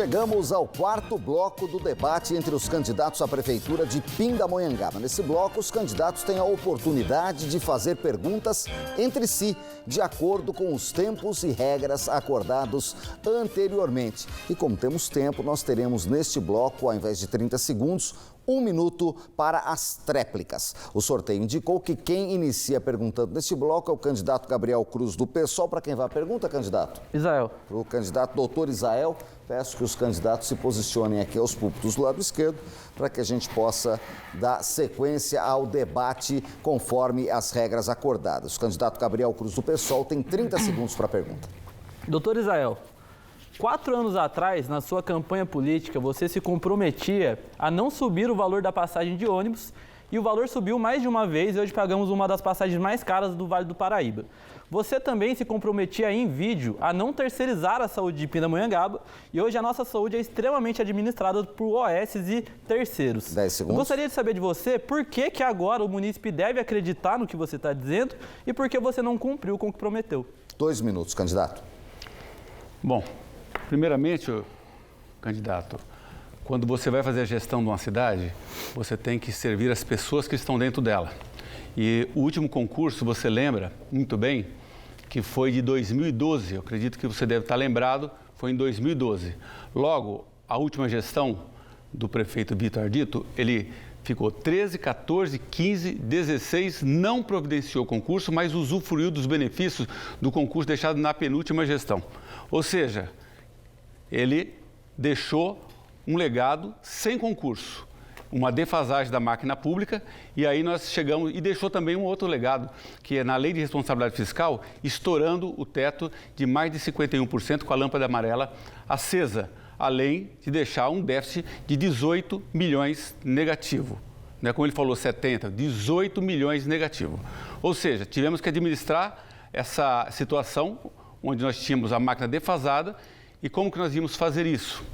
Chegamos ao quarto bloco do debate entre os candidatos à prefeitura de Pindamonhangaba. Nesse bloco, os candidatos têm a oportunidade de fazer perguntas entre si, de acordo com os tempos e regras acordados anteriormente. E como temos tempo, nós teremos neste bloco, ao invés de 30 segundos, 1 minuto para as tréplicas. O sorteio indicou que quem inicia perguntando neste bloco é o candidato Gabriel Cruz, do PSOL. Para quem vai a pergunta, candidato? Isael. Para o candidato doutor Isael, peço que os candidatos se posicionem aqui aos púlpitos do lado esquerdo, para que a gente possa dar sequência ao debate conforme as regras acordadas. O candidato Gabriel Cruz, do PSOL, tem 30 segundos para a pergunta. Doutor Isael, 4 anos atrás, na sua campanha política, você se comprometia a não subir o valor da passagem de ônibus e o valor subiu mais de uma vez e hoje pagamos uma das passagens mais caras do Vale do Paraíba. Você também se comprometia em vídeo a não terceirizar a saúde de Pindamonhangaba e hoje a nossa saúde é extremamente administrada por OS e terceiros. 10 segundos. Eu gostaria de saber de você por que agora o munícipe deve acreditar no que você está dizendo e por que você não cumpriu com o que prometeu. 2 minutos, candidato. Bom, primeiramente, candidato, quando você vai fazer a gestão de uma cidade, você tem que servir as pessoas que estão dentro dela. E o último concurso, você lembra muito bem, que foi de 2012, eu acredito que você deve estar lembrado, foi em 2012. Logo, a última gestão do prefeito Vitor Ardito, ele ficou 13, 14, 15, 16, não providenciou concurso, mas usufruiu dos benefícios do concurso deixado na penúltima gestão. Ou seja, ele deixou um legado sem concurso, uma defasagem da máquina pública, e aí nós chegamos e deixou também um outro legado, que é na Lei de Responsabilidade Fiscal, estourando o teto de mais de 51% com a lâmpada amarela acesa, além de deixar um déficit de 18 milhões negativo. Não é como ele falou 70, 18 milhões negativo. Ou seja, tivemos que administrar essa situação onde nós tínhamos a máquina defasada e como que nós íamos fazer isso?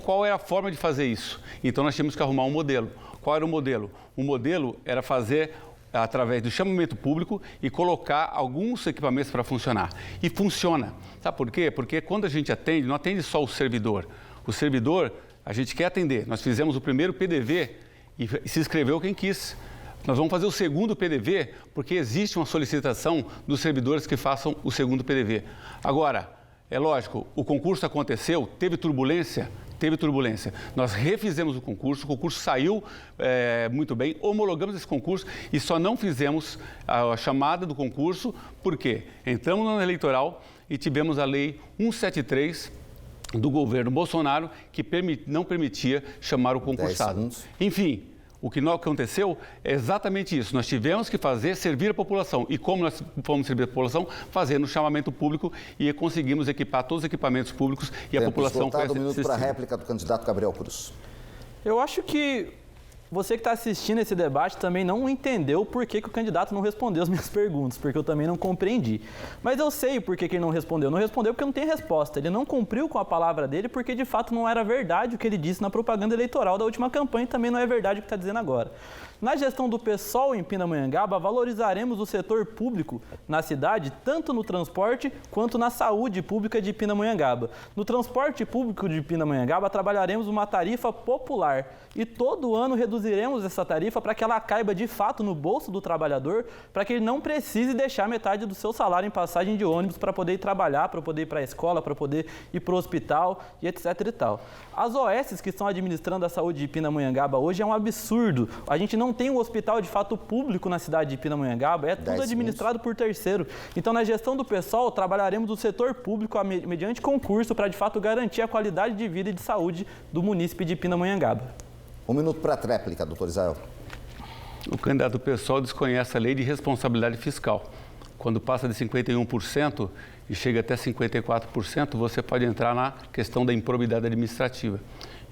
Qual era a forma de fazer isso? Então nós tínhamos que arrumar um modelo. Qual era o modelo? O modelo era fazer através do chamamento público e colocar alguns equipamentos para funcionar. E funciona. Sabe por quê? Porque quando a gente atende, não atende só o servidor. O servidor, a gente quer atender. Nós fizemos o primeiro PDV e se inscreveu quem quis. Nós vamos fazer o segundo PDV porque existe uma solicitação dos servidores que façam o segundo PDV. Agora, é lógico, o concurso aconteceu, teve turbulência? Teve turbulência. Nós refizemos o concurso saiu muito bem, homologamos esse concurso e só não fizemos a chamada do concurso porque entramos no ano eleitoral e tivemos a Lei 173 do governo Bolsonaro que não permitia chamar o concursado. Enfim, o que não aconteceu é exatamente isso. Nós tivemos que servir a população. E como nós fomos servir a população? Fazendo o chamamento público e conseguimos equipar todos os equipamentos públicos e a população foi assistida. Um minuto para a réplica do candidato Gabriel Cruz. Eu acho que você que está assistindo esse debate também não entendeu por que o candidato não respondeu as minhas perguntas, porque eu também não compreendi. Mas eu sei por que ele não respondeu. Não respondeu porque não tem resposta. Ele não cumpriu com a palavra dele porque, de fato, não era verdade o que ele disse na propaganda eleitoral da última campanha e também não é verdade o que está dizendo agora. Na gestão do PSOL em Pindamonhangaba, valorizaremos o setor público na cidade, tanto no transporte quanto na saúde pública de Pindamonhangaba. No transporte público de Pindamonhangaba, trabalharemos uma tarifa popular e todo ano reduziremos essa tarifa para que ela caiba de fato no bolso do trabalhador, para que ele não precise deixar metade do seu salário em passagem de ônibus para poder ir trabalhar, para poder ir para a escola, para poder ir para o hospital e etc e tal. As OS que estão administrando a saúde de Pindamonhangaba hoje é um absurdo. A gente não tem um hospital de fato público na cidade de Pindamonhangaba, é tudo administrado por terceiro. Então, na gestão do PSOL, trabalharemos o setor público mediante concurso para de fato garantir a qualidade de vida e de saúde do munícipe de Pindamonhangaba. 1 minuto para a tréplica, doutor Isael. O candidato do PSOL desconhece a Lei de Responsabilidade Fiscal. Quando passa de 51% e chega até 54%, você pode entrar na questão da improbidade administrativa.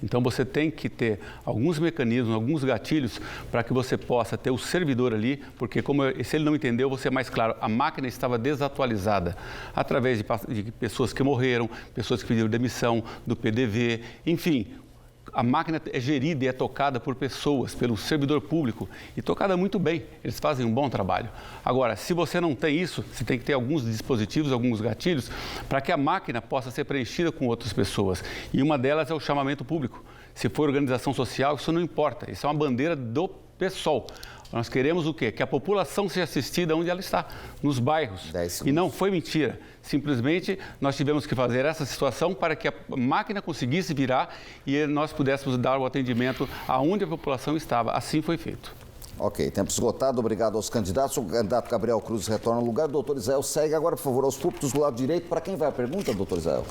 Então, você tem que ter alguns mecanismos, alguns gatilhos para que você possa ter o servidor ali, porque se ele não entendeu, você é mais claro, a máquina estava desatualizada através de pessoas que morreram, pessoas que pediram demissão, do PDV, enfim. A máquina é gerida e é tocada por pessoas, pelo servidor público, e tocada muito bem. Eles fazem um bom trabalho. Agora, se você não tem isso, você tem que ter alguns dispositivos, alguns gatilhos, para que a máquina possa ser preenchida com outras pessoas. E uma delas é o chamamento público. Se for organização social, isso não importa. Isso é uma bandeira do PSOL. Nós queremos o quê? Que a população seja assistida onde ela está, nos bairros. E não foi mentira. Simplesmente nós tivemos que fazer essa situação para que a máquina conseguisse virar e nós pudéssemos dar o atendimento aonde a população estava. Assim foi feito. Ok, tempo esgotado. Obrigado aos candidatos. O candidato Gabriel Cruz retorna ao lugar. Doutor Israel segue agora, por favor, aos púlpitos do lado direito. Para quem vai a pergunta, doutor Israel?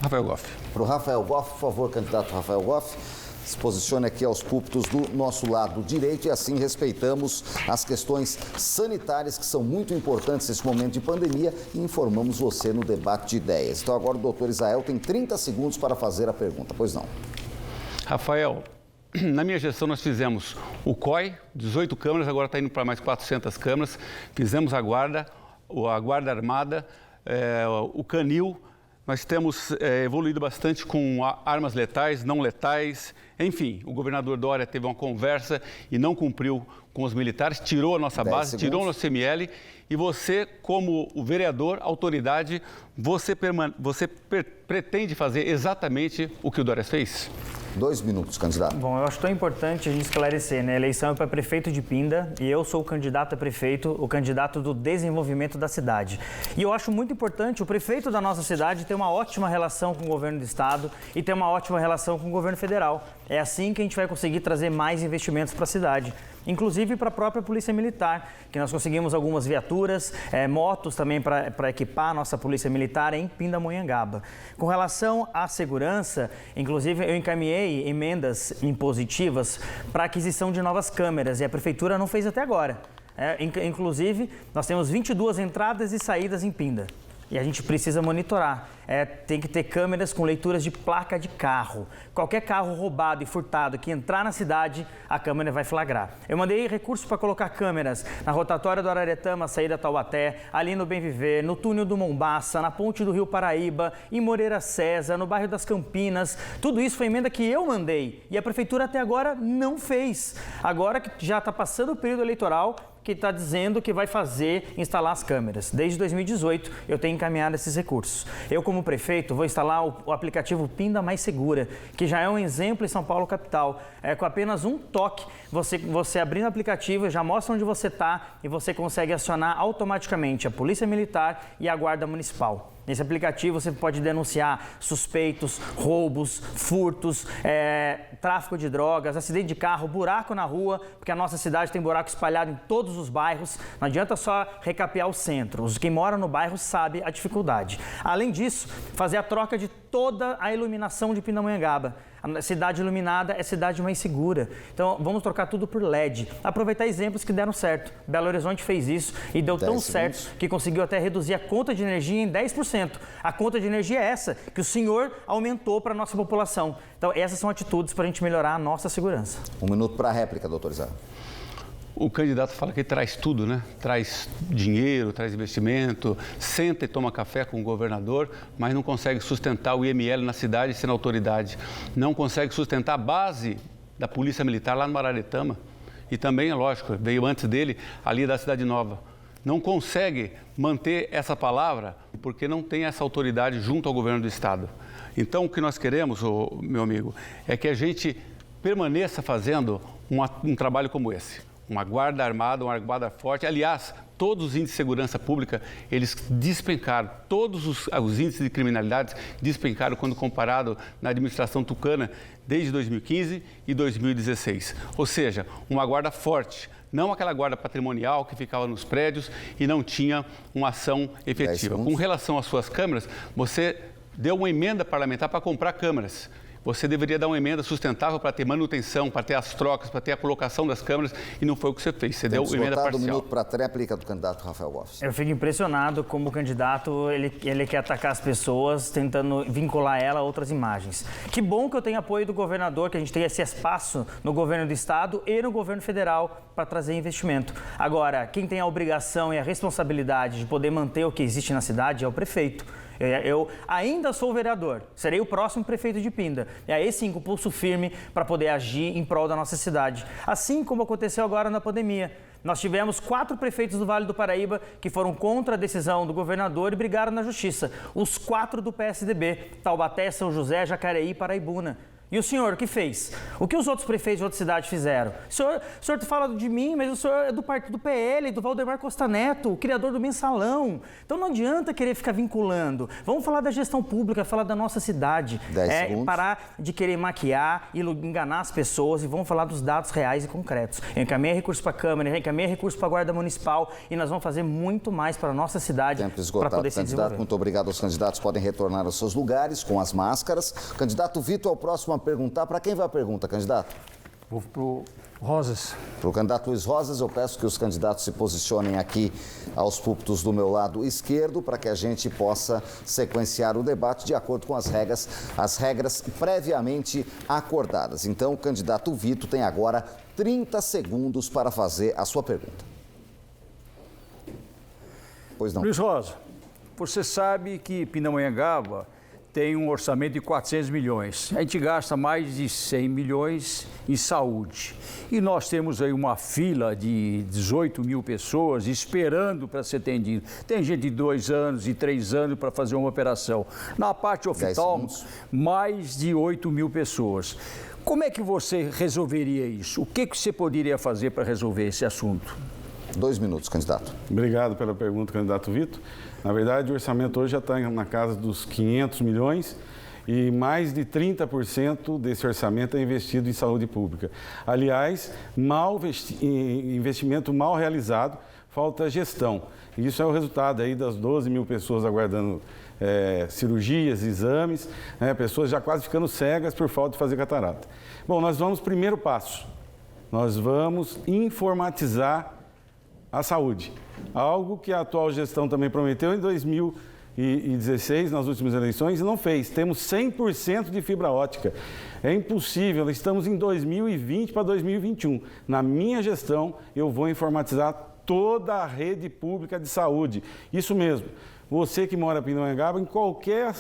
Rafael Goff. Para o Rafael Goff, por favor, candidato Rafael Goff. Se posicione aqui aos púlpitos do nosso lado direito e assim respeitamos as questões sanitárias que são muito importantes nesse momento de pandemia e informamos você no debate de ideias. Então agora o doutor Israel tem 30 segundos para fazer a pergunta, pois não. Rafael, na minha gestão nós fizemos o COI, 18 câmaras, agora está indo para mais 400 câmaras, fizemos a Guarda Armada, o Canil. Nós temos evoluído bastante com armas letais, não letais. Enfim, o governador Dória teve uma conversa e não cumpriu com os militares, tirou a nossa base, tirou o nosso CML. E você, como o vereador, autoridade, você pretende fazer exatamente o que o Dória fez? 2 minutos, candidato. Bom, eu acho tão importante a gente esclarecer, né? A eleição é para prefeito de Pinda e eu sou o candidato a prefeito, o candidato do desenvolvimento da cidade. E eu acho muito importante o prefeito da nossa cidade ter uma ótima relação com o governo do estado e ter uma ótima relação com o governo federal. É assim que a gente vai conseguir trazer mais investimentos para a cidade. Inclusive para a própria Polícia Militar, que nós conseguimos algumas viaturas, motos também para equipar a nossa Polícia Militar em Pindamonhangaba. Com relação à segurança, inclusive eu encaminhei emendas impositivas para aquisição de novas câmeras e a Prefeitura não fez até agora. Inclusive, nós temos 22 entradas e saídas em Pinda. E a gente precisa monitorar. Tem que ter câmeras com leituras de placa de carro. Qualquer carro roubado e furtado que entrar na cidade, a câmera vai flagrar. Eu mandei recursos para colocar câmeras na rotatória do Araretama, saída Taubaté, ali no Bem Viver, no túnel do Mombaça, na ponte do Rio Paraíba, em Moreira César, no bairro das Campinas. Tudo isso foi emenda que eu mandei e a Prefeitura até agora não fez. Agora que já está passando o período eleitoral, que está dizendo que vai instalar as câmeras. Desde 2018, eu tenho encaminhado esses recursos. Eu, como prefeito, vou instalar o aplicativo Pinda Mais Segura, que já é um exemplo em São Paulo, capital. Com apenas um toque, você abrindo o aplicativo, já mostra onde você está e você consegue acionar automaticamente a Polícia Militar e a Guarda Municipal. Nesse aplicativo você pode denunciar suspeitos, roubos, furtos, tráfico de drogas, acidente de carro, buraco na rua, porque a nossa cidade tem buraco espalhado em todos os bairros. Não adianta só recapear o centro. Quem mora no bairro sabe a dificuldade. Além disso, fazer a troca de toda a iluminação de Pindamonhangaba. A cidade iluminada é cidade mais segura. Então, vamos trocar tudo por LED. Aproveitar exemplos que deram certo. Belo Horizonte fez isso e deu tão certo que conseguiu até reduzir a conta de energia em 10%. A conta de energia é essa que o senhor aumentou para a nossa população. Então, essas são atitudes para a gente melhorar a nossa segurança. 1 minuto para a réplica, doutor Zé. O candidato fala que traz tudo, né? Traz dinheiro, traz investimento, senta e toma café com o governador, mas não consegue sustentar o IML na cidade sendo autoridade. Não consegue sustentar a base da Polícia Militar lá no Araretama. E também, é lógico, veio antes dele ali da Cidade Nova. Não consegue manter essa palavra porque não tem essa autoridade junto ao governo do estado. Então, o que nós queremos, meu amigo, é que a gente permaneça fazendo um trabalho como esse. Uma guarda armada, uma guarda forte. Aliás, todos os índices de segurança pública, eles despencaram. Todos os índices de criminalidade despencaram quando comparado na administração tucana desde 2015 e 2016. Ou seja, uma guarda forte. Não aquela guarda patrimonial que ficava nos prédios e não tinha uma ação efetiva. Com relação às suas câmeras, você deu uma emenda parlamentar para comprar câmeras. Você deveria dar uma emenda sustentável para ter manutenção, para ter as trocas, para ter a colocação das câmeras e não foi o que você fez. Você deu emenda parcial. 1 minuto para a tréplica do candidato Rafael Goff. Eu fico impressionado como o candidato ele quer atacar as pessoas, tentando vincular ela a outras imagens. Que bom que eu tenho apoio do governador, que a gente tem esse espaço no governo do estado e no governo federal para trazer investimento. Agora, quem tem a obrigação e a responsabilidade de poder manter o que existe na cidade é o prefeito. Eu ainda sou vereador, serei o próximo prefeito de Pinda. E aí sim, com o pulso firme para poder agir em prol da nossa cidade. Assim como aconteceu agora na pandemia. Nós tivemos 4 prefeitos do Vale do Paraíba que foram contra a decisão do governador e brigaram na justiça. Os 4 do PSDB, Taubaté, São José, Jacareí e Paraibuna. E o senhor, o que fez? O que os outros prefeitos de outra cidade fizeram? O senhor fala de mim, mas o senhor é do partido do PL, do Valdemar Costa Neto, o criador do Mensalão. Então não adianta querer ficar vinculando. Vamos falar da gestão pública, falar da nossa cidade. 10 segundos. Parar de querer maquiar e enganar as pessoas e vamos falar dos dados reais e concretos. Eu encaminhei recursos para a Câmara, eu encaminhei recursos para a Guarda Municipal e nós vamos fazer muito mais para a nossa cidade para poder se desenvolver. Muito obrigado aos candidatos. Podem retornar aos seus lugares com as máscaras. Candidato Vitor, é o próximo a perguntar. Para quem vai a pergunta, candidato? Vou para o Rosas. Para o candidato Luiz Rosas, eu peço que os candidatos se posicionem aqui aos púlpitos do meu lado esquerdo para que a gente possa sequenciar o debate de acordo com as regras previamente acordadas. Então, o candidato Vitor tem agora 30 segundos para fazer a sua pergunta. Pois não. Luiz Rosa, você sabe que Pindamonhangaba tem um orçamento de 400 milhões. A gente gasta mais de 100 milhões em saúde. E nós temos aí uma fila de 18 mil pessoas esperando para ser atendido. Tem gente de 2 anos e 3 anos para fazer uma operação. Na parte oftalmo, mais de 8 mil pessoas. Como é que você resolveria isso? O que você poderia fazer para resolver esse assunto? 2 minutos, candidato. Obrigado pela pergunta, candidato Vitor. Na verdade, o orçamento hoje já está na casa dos 500 milhões e mais de 30% desse orçamento é investido em saúde pública. Aliás, investimento mal realizado, falta gestão. E isso é o resultado aí das 12 mil pessoas aguardando cirurgias, exames, pessoas já quase ficando cegas por falta de fazer catarata. Bom, nós vamos, primeiro passo, nós vamos informatizar a saúde. Algo que a atual gestão também prometeu em 2016, nas últimas eleições, e não fez. Temos 100% de fibra ótica. É impossível, estamos em 2020 para 2021. Na minha gestão, eu vou informatizar toda a rede pública de saúde. Isso mesmo. Você que mora em Pindamonhangaba, em qualquer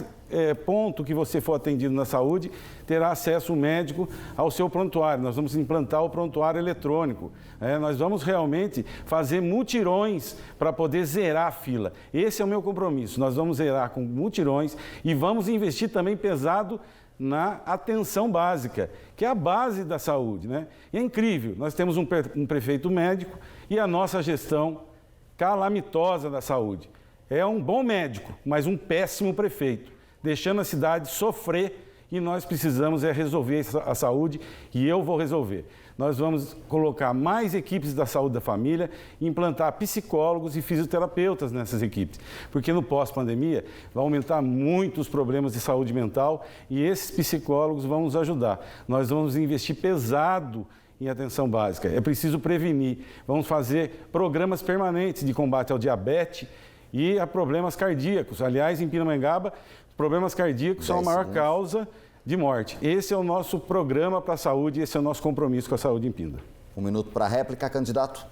ponto que você for atendido na saúde, terá acesso médico ao seu prontuário. Nós vamos implantar o prontuário eletrônico. Nós vamos realmente fazer mutirões para poder zerar a fila. Esse é o meu compromisso. Nós vamos zerar com mutirões e vamos investir também pesado na atenção básica, que é a base da saúde, né? E é incrível, nós temos um prefeito médico e a nossa gestão calamitosa da saúde. É um bom médico, mas um péssimo prefeito, deixando a cidade sofrer e nós precisamos resolver a saúde e eu vou resolver. Nós vamos colocar mais equipes da saúde da família, implantar psicólogos e fisioterapeutas nessas equipes, porque no pós-pandemia vai aumentar muito os problemas de saúde mental e esses psicólogos vão nos ajudar. Nós vamos investir pesado em atenção básica, é preciso prevenir. Vamos fazer programas permanentes de combate ao diabetes e a problemas cardíacos. Aliás, em Pindamonhangaba, problemas cardíacos são a maior causa de morte. Esse é o nosso programa para a saúde, esse é o nosso compromisso com a saúde em Pinda. 1 minuto para a réplica, candidato.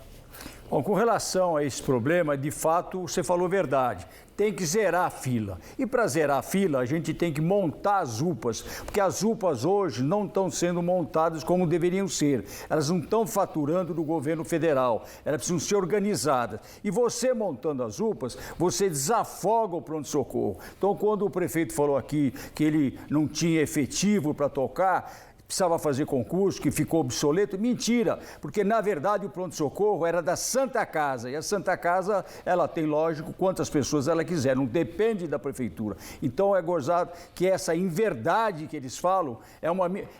Bom, com relação a esse problema, de fato, você falou verdade. Tem que zerar a fila. E para zerar a fila, a gente tem que montar as UPAs, porque as UPAs hoje não estão sendo montadas como deveriam ser. Elas não estão faturando do governo federal. Elas precisam ser organizadas. E você montando as UPAs, você desafoga o pronto-socorro. Então, quando o prefeito falou aqui que ele não tinha efetivo para tocar, precisava fazer concurso, que ficou obsoleto. Mentira, porque na verdade o pronto-socorro era da Santa Casa, e a Santa Casa, ela tem, lógico, quantas pessoas ela quiser, não depende da prefeitura. Então é gozado que essa inverdade que eles falam é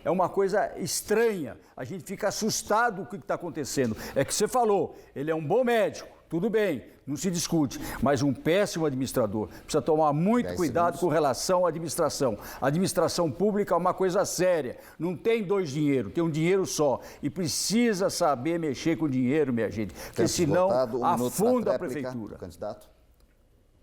uma coisa estranha, a gente fica assustado com o que está acontecendo. É que você falou, ele é um bom médico, tudo bem, não se discute, mas um péssimo administrador. Precisa tomar muito cuidado com relação à administração. A administração pública é uma coisa séria. Não tem 2 dinheiros, tem um dinheiro só. E precisa saber mexer com dinheiro, minha gente, porque senão afunda a prefeitura. Candidato.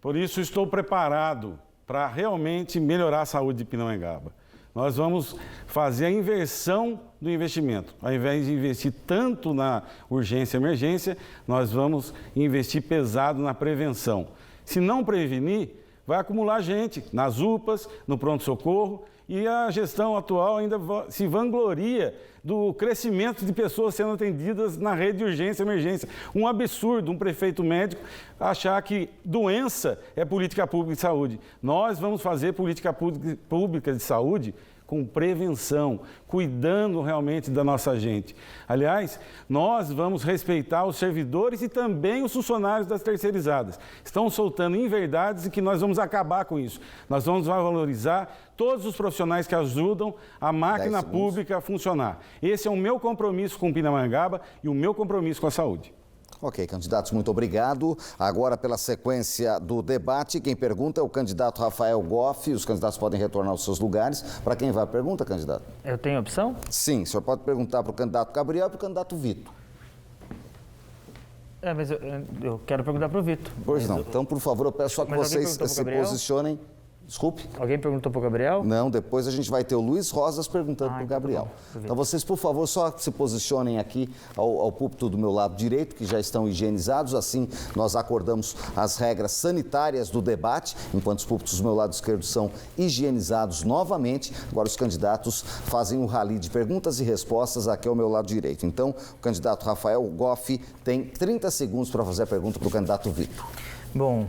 Por isso estou preparado para realmente melhorar a saúde de Pindamonhangaba. Nós vamos fazer a inversão do investimento. Ao invés de investir tanto na urgência e emergência, nós vamos investir pesado na prevenção. Se não prevenir, vai acumular gente nas UPAs, no pronto-socorro, e a gestão atual ainda se vangloria do crescimento de pessoas sendo atendidas na rede de urgência e emergência. Um absurdo um prefeito médico achar que doença é política pública de saúde. Nós vamos fazer política pública de saúde com prevenção, cuidando realmente da nossa gente. Aliás, nós vamos respeitar os servidores e também os funcionários das terceirizadas. Estão soltando inverdades e que nós vamos acabar com isso. Nós vamos valorizar todos os profissionais que ajudam a máquina pública a funcionar. Esse é o meu compromisso com Pindamonhangaba e o meu compromisso com a saúde. Ok, candidatos, muito obrigado. Agora, pela sequência do debate, quem pergunta é o candidato Rafael Goff. Os candidatos podem retornar aos seus lugares. Para quem vai a pergunta, candidato? Eu tenho opção? Sim, o senhor pode perguntar para o candidato Gabriel e para o candidato Vitor. Mas eu quero perguntar para o Vitor. Pois não. Então, por favor, eu peço só que vocês se posicionem. Desculpe? Alguém perguntou para o Gabriel? Não, depois a gente vai ter o Luiz Rosas perguntando para o Gabriel. Então vocês, por favor, só se posicionem aqui ao púlpito do meu lado direito, que já estão higienizados, assim nós acordamos as regras sanitárias do debate, enquanto os púlpitos do meu lado esquerdo são higienizados novamente. Agora os candidatos fazem um rally de perguntas e respostas aqui ao meu lado direito. Então, o candidato Rafael Goff tem 30 segundos para fazer a pergunta para o candidato Vitor. Bom,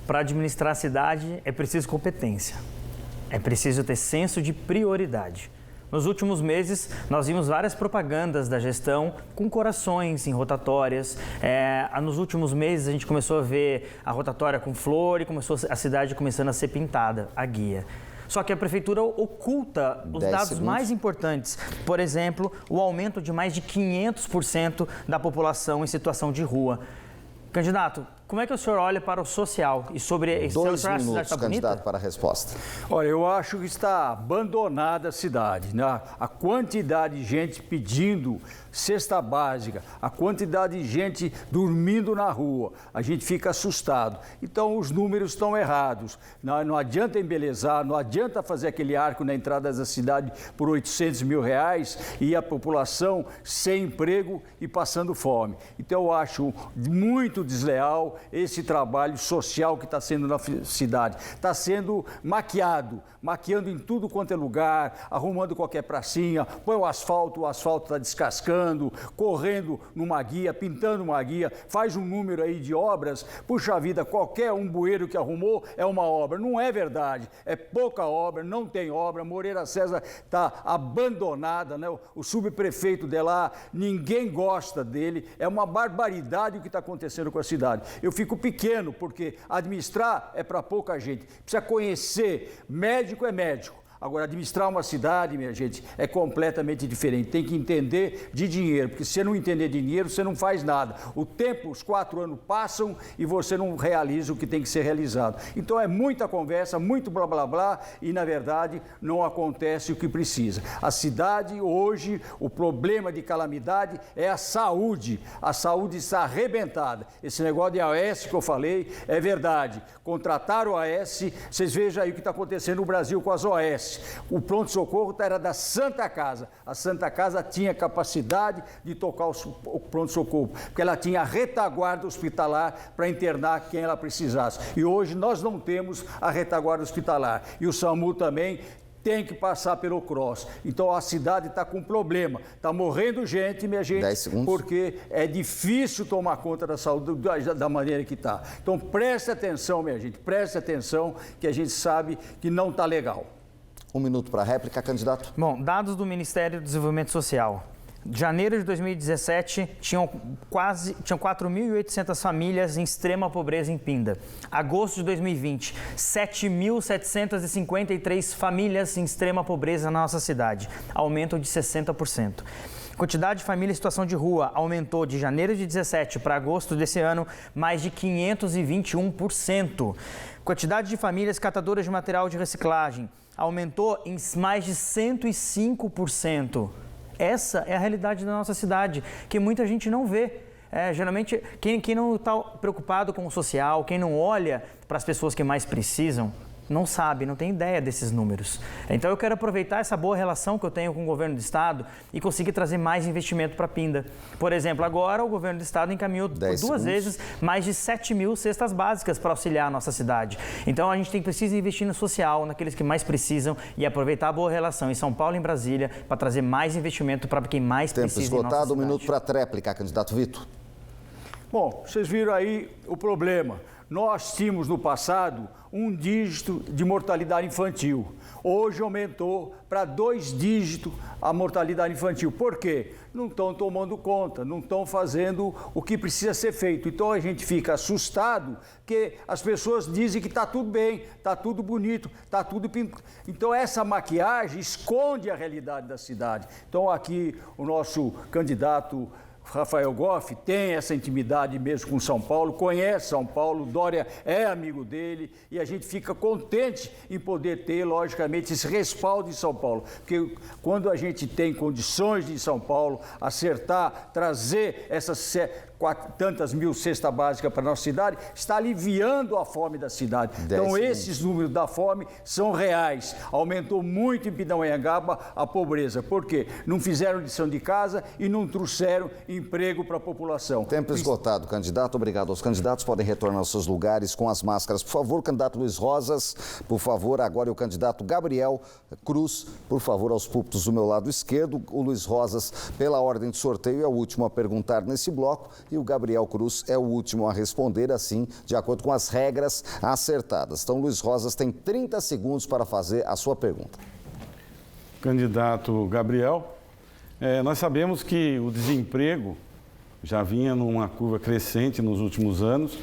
para administrar a cidade é preciso competência, é preciso ter senso de prioridade. Nos últimos meses, nós vimos várias propagandas da gestão com corações em rotatórias. Nos últimos meses, a gente começou a ver a rotatória com flor e começou a cidade começando a ser pintada, a guia. Só que a prefeitura oculta os dados mais importantes. Por exemplo, o aumento de mais de 500% da população em situação de rua. Candidato, como é que o senhor olha para o social e sobre... 2 minutos, candidato, para a resposta. Olha, eu acho que está abandonada a cidade, né? A quantidade de gente pedindo cesta básica, a quantidade de gente dormindo na rua, a gente fica assustado. Então, os números estão errados. Não adianta embelezar, não adianta fazer aquele arco na entrada da cidade por R$800 mil e a população sem emprego e passando fome. Então, eu acho muito desleal esse trabalho social que está sendo na cidade. Está sendo maquiando em tudo quanto é lugar, arrumando qualquer pracinha, põe o asfalto está descascando, correndo numa guia, pintando uma guia, faz um número aí de obras, puxa vida, qualquer um bueiro que arrumou é uma obra. Não é verdade, é pouca obra, não tem obra. Moreira César está abandonada, né? O subprefeito de lá, ninguém gosta dele, é uma barbaridade o que está acontecendo com a cidade. Eu fico pequeno, porque administrar é para pouca gente, precisa conhecer, médico é médico. Agora, administrar uma cidade, minha gente, é completamente diferente. Tem que entender de dinheiro, porque se você não entender de dinheiro, você não faz nada. O tempo, os 4 anos passam e você não realiza o que tem que ser realizado. Então, é muita conversa, muito blá, blá, blá, e, na verdade, não acontece o que precisa. A cidade, hoje, o problema de calamidade é a saúde. A saúde está arrebentada. Esse negócio de AS que eu falei é verdade. Contrataram o AS, vocês vejam aí o que está acontecendo no Brasil com as OS. O pronto-socorro era da Santa Casa. A Santa Casa tinha capacidade de tocar o pronto-socorro, porque ela tinha retaguarda hospitalar para internar quem ela precisasse. E hoje nós não temos a retaguarda hospitalar. E o SAMU também tem que passar pelo CROSS. Então a cidade está com problema. Está morrendo gente, minha gente, porque é difícil tomar conta da saúde da maneira que está. Então preste atenção, minha gente, preste atenção, que a gente sabe que não está legal. 1 minuto para a réplica, candidato. Bom, dados do Ministério do Desenvolvimento Social. De janeiro de 2017, tinham 4.800 famílias em extrema pobreza em Pinda. Agosto de 2020, 7.753 famílias em extrema pobreza na nossa cidade. Aumento de 60%. Quantidade de famílias em situação de rua aumentou de janeiro de 17 para agosto desse ano, mais de 521%. Quantidade de famílias catadoras de material de reciclagem aumentou em mais de 105%. Essa é a realidade da nossa cidade, que muita gente não vê. Geralmente, quem não está preocupado com o social, quem não olha para as pessoas que mais precisam, não sabe, não tem ideia desses números. Então eu quero aproveitar essa boa relação que eu tenho com o governo do estado e conseguir trazer mais investimento para Pinda. Por exemplo, agora o governo do estado encaminhou por 2 vezes mais de 7 mil cestas básicas para auxiliar a nossa cidade. Então a gente precisa investir no social, naqueles que mais precisam e aproveitar a boa relação em São Paulo e em Brasília para trazer mais investimento para quem mais precisa em nossa cidade. Tempo esgotado, 1 minuto para a tréplica, candidato Vitor. Bom, vocês viram aí o problema. Nós tínhamos no passado 1 dígito de mortalidade infantil. Hoje aumentou para 2 dígitos a mortalidade infantil. Por quê? Não estão tomando conta, não estão fazendo o que precisa ser feito. Então a gente fica assustado que as pessoas dizem que está tudo bem, está tudo bonito, está tudo pintado. Então essa maquiagem esconde a realidade da cidade. Então aqui o nosso candidato Rafael Goff tem essa intimidade mesmo com São Paulo, conhece São Paulo, Dória é amigo dele e a gente fica contente em poder ter, logicamente, esse respaldo em São Paulo. Porque quando a gente tem condições de em São Paulo acertar, trazer essas tantas mil cestas básicas para a nossa cidade, está aliviando a fome da cidade. Então esses números da fome são reais. Aumentou muito em Pindamonhangaba a pobreza. Por quê? Não fizeram lição de casa e não trouxeram emprego para a população. Tempo esgotado, candidato. Obrigado aos candidatos. Podem retornar aos seus lugares com as máscaras. Por favor, candidato Luiz Rosas. Por favor, agora é o candidato Gabriel Cruz. Por favor, aos púlpitos do meu lado esquerdo. O Luiz Rosas, pela ordem de sorteio, é o último a perguntar nesse bloco. E o Gabriel Cruz é o último a responder, assim, de acordo com as regras acertadas. Então, Luiz Rosas tem 30 segundos para fazer a sua pergunta. Candidato Gabriel, nós sabemos que o desemprego já vinha numa curva crescente nos últimos anos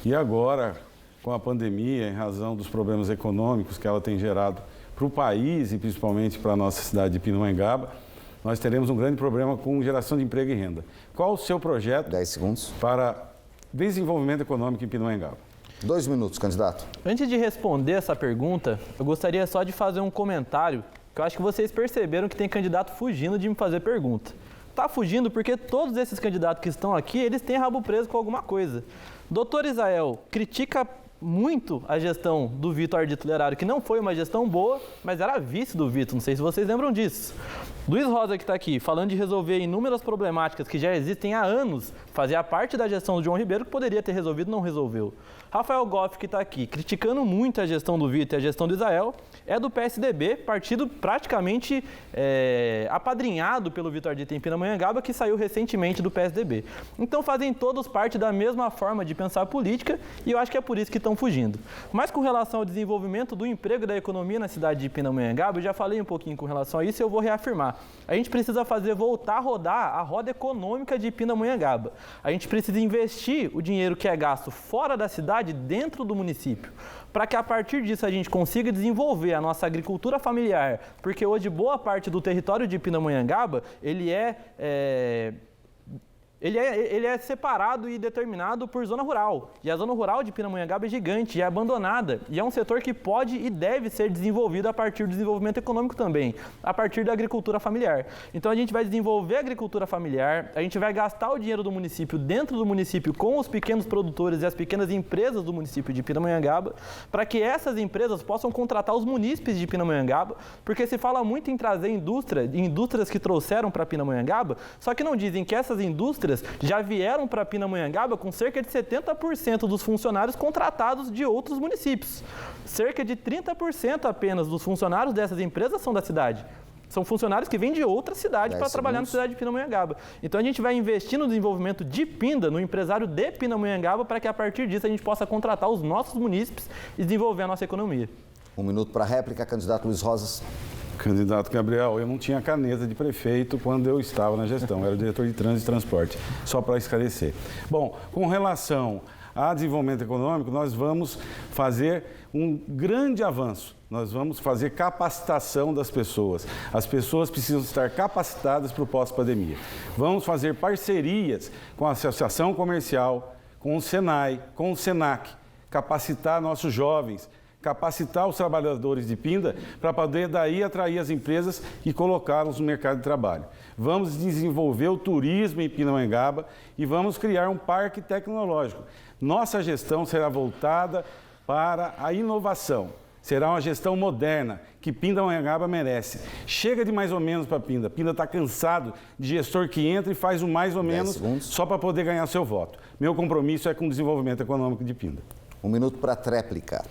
e agora, com a pandemia, em razão dos problemas econômicos que ela tem gerado para o país e principalmente para a nossa cidade de Pindamonhangaba, nós teremos um grande problema com geração de emprego e renda. Qual o seu projeto 10 segundos. para desenvolvimento econômico em Pindamonhangaba? 2 minutos, candidato. Antes de responder essa pergunta, eu gostaria só de fazer um comentário, que eu acho que vocês perceberam que tem candidato fugindo de me fazer pergunta. Tá fugindo porque todos esses candidatos que estão aqui, eles têm rabo preso com alguma coisa. Doutor Israel critica muito a gestão do Vitor Ardito Lerário, que não foi uma gestão boa, mas era vice do Vitor, não sei se vocês lembram disso. Luiz Rosa, que está aqui, falando de resolver inúmeras problemáticas que já existem há anos, fazia parte da gestão do João Ribeiro, que poderia ter resolvido, não resolveu. Rafael Goff, que está aqui, criticando muito a gestão do Vitor e a gestão do Israel, é do PSDB, partido praticamente apadrinhado pelo Vitor Ardito em Pindamonhangaba, que saiu recentemente do PSDB. Então fazem todos parte da mesma forma de pensar política e eu acho que é por isso que estão fugindo. Mas com relação ao desenvolvimento do emprego e da economia na cidade de Pindamonhangaba, eu já falei um pouquinho com relação a isso e eu vou reafirmar. A gente precisa voltar a rodar a roda econômica de Pindamonhangaba. A gente precisa investir o dinheiro que é gasto fora da cidade, dentro do município, para que a partir disso a gente consiga desenvolver a nossa agricultura familiar, porque hoje boa parte do território de Pindamonhangaba, ele é separado e determinado por zona rural. E a zona rural de Pindamonhangaba é gigante, é abandonada. E é um setor que pode e deve ser desenvolvido a partir do desenvolvimento econômico também, a partir da agricultura familiar. Então a gente vai desenvolver a agricultura familiar, a gente vai gastar o dinheiro do município dentro do município com os pequenos produtores e as pequenas empresas do município de Pindamonhangaba, para que essas empresas possam contratar os munícipes de Pindamonhangaba, porque se fala muito em trazer indústrias que trouxeram para Pindamonhangaba, só que não dizem que essas indústrias já vieram para Pindamonhangaba com cerca de 70% dos funcionários contratados de outros municípios. Cerca de 30% apenas dos funcionários dessas empresas são da cidade. São funcionários que vêm de outra cidade para trabalhar na cidade de Pindamonhangaba. Então a gente vai investir no desenvolvimento de Pinda, no empresário de Pindamonhangaba, para que a partir disso a gente possa contratar os nossos munícipes e desenvolver a nossa economia. 1 minuto para a réplica, candidato Luiz Rosas. Candidato Gabriel, eu não tinha caneta de prefeito quando eu estava na gestão, eu era o diretor de trânsito e transporte, só para esclarecer. Bom, com relação a desenvolvimento econômico, nós vamos fazer um grande avanço. Nós vamos fazer capacitação das pessoas. As pessoas precisam estar capacitadas para o pós-pandemia. Vamos fazer parcerias com a Associação Comercial, com o Senai, com o Senac, capacitar nossos jovens, capacitar os trabalhadores de Pinda para poder daí atrair as empresas e colocá-los no mercado de trabalho. Vamos desenvolver o turismo em Pindamonhangaba e vamos criar um parque tecnológico. Nossa gestão será voltada para a inovação. Será uma gestão moderna, que Pindamonhangaba merece. Chega de mais ou menos para Pinda. Pinda está cansado de gestor que entra e faz o mais ou menos só para poder ganhar seu voto. Meu compromisso é com o desenvolvimento econômico de Pinda. 1 minuto para a tréplica.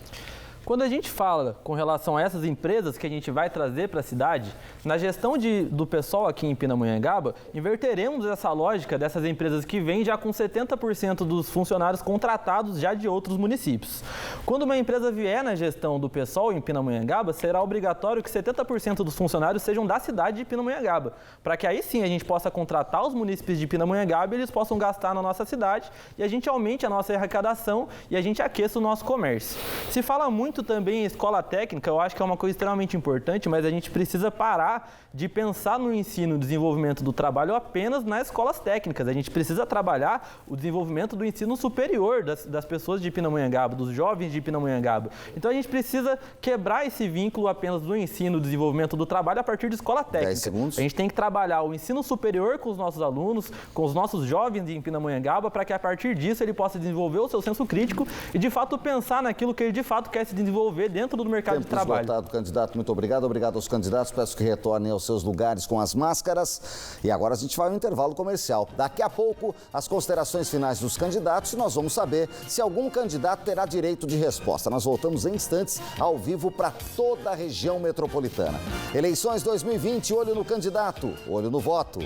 Quando a gente fala com relação a essas empresas que a gente vai trazer para a cidade, na gestão do pessoal aqui em Pindamonhangaba, inverteremos essa lógica dessas empresas que vêm já com 70% dos funcionários contratados já de outros municípios. Quando uma empresa vier na gestão do pessoal em Pindamonhangaba, será obrigatório que 70% dos funcionários sejam da cidade de Pindamonhangaba, para que aí sim a gente possa contratar os munícipes de Pindamonhangaba e eles possam gastar na nossa cidade e a gente aumente a nossa arrecadação e a gente aqueça o nosso comércio. Se fala muito também em escola técnica, eu acho que é uma coisa extremamente importante, mas a gente precisa parar de pensar no ensino e desenvolvimento do trabalho apenas nas escolas técnicas. A gente precisa trabalhar o desenvolvimento do ensino superior das pessoas de Pindamonhangaba, dos jovens de Pindamonhangaba. Então a gente precisa quebrar esse vínculo apenas do ensino e desenvolvimento do trabalho a partir de escola técnica. 10 segundos. A gente tem que trabalhar o ensino superior com os nossos alunos, com os nossos jovens em Pindamonhangaba, para que a partir disso ele possa desenvolver o seu senso crítico e de fato pensar naquilo que ele de fato quer se desenvolver dentro do mercado de trabalho. Esgotado, candidato, muito obrigado. Obrigado aos candidatos. Peço que retornem aos seus lugares com as máscaras. E agora a gente vai ao intervalo comercial. Daqui a pouco, as considerações finais dos candidatos e nós vamos saber se algum candidato terá direito de resposta. Nós voltamos em instantes ao vivo para toda a região metropolitana. Eleições 2020, olho no candidato, olho no voto.